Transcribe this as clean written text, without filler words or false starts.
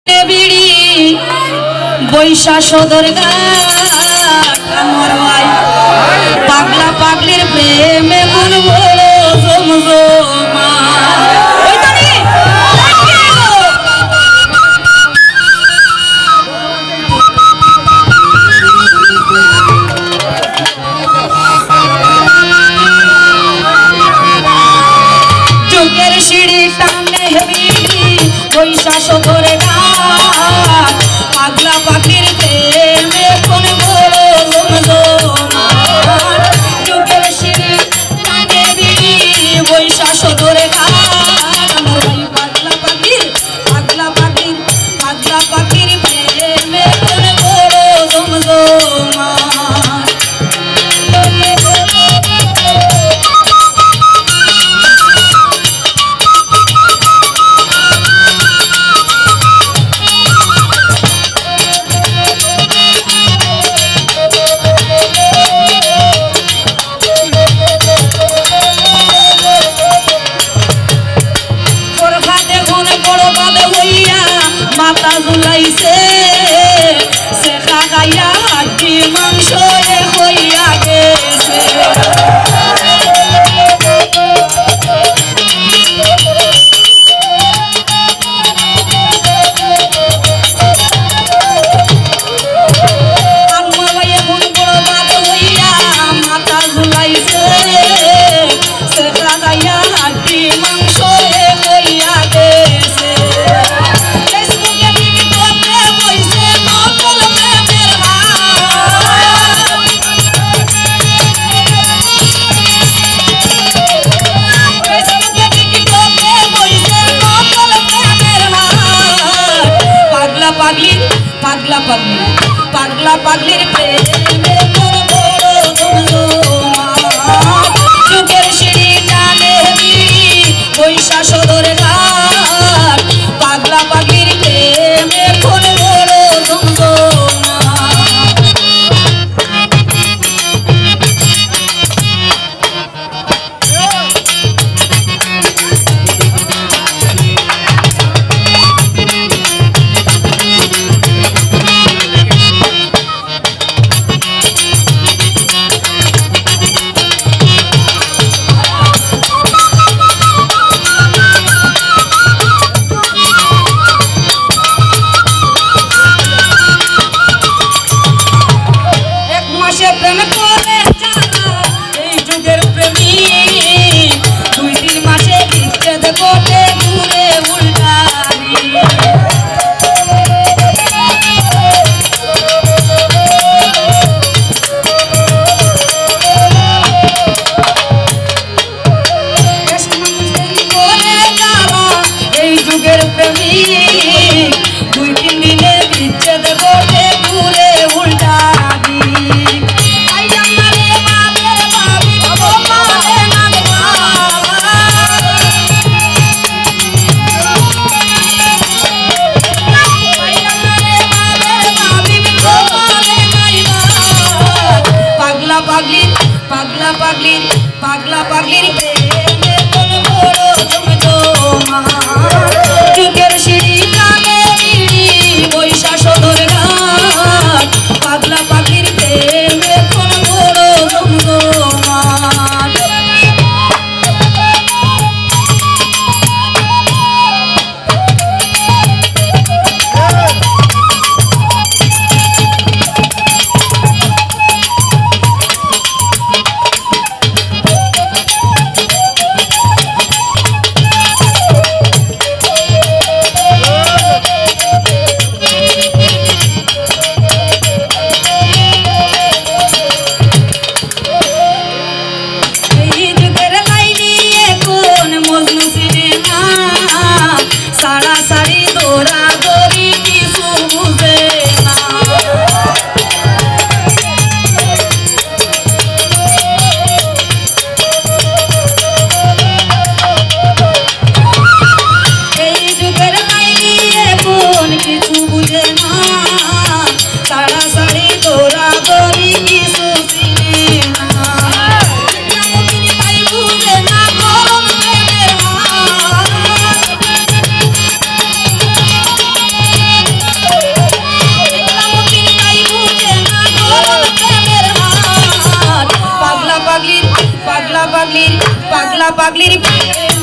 বিড়ি বৈশা সদর গাই পাগলা পাগলির প্রেমে মন বলো জমজমা যুগের সিঁড়ি টানে বিড়ি বৈশা সদর পাগলা পাখির প্রেমে কোন বড় জমজমা যুগের সিঁড়ি টানে বিড়ি বৈশা সদর পাগলা পাখির প্রেমে কোন বড় জমজমা মাতা ঝুলাইছে সেটা গাইয়া হাড্ডি মাংস হইয়া গেছে মাতা ঝুলাইছে সেটা গাইয়া হাড্ডি মাংস হইয়া গেছে পাগলা পাগলির প্রেমে তোর বড় জমজমা যুগের সিঁড়ি টানে বিড়ি বৈশা সদর ঘাট পাগলা পাগলির প্রেমে তোর বড় জমজমা পাগলির প্রেম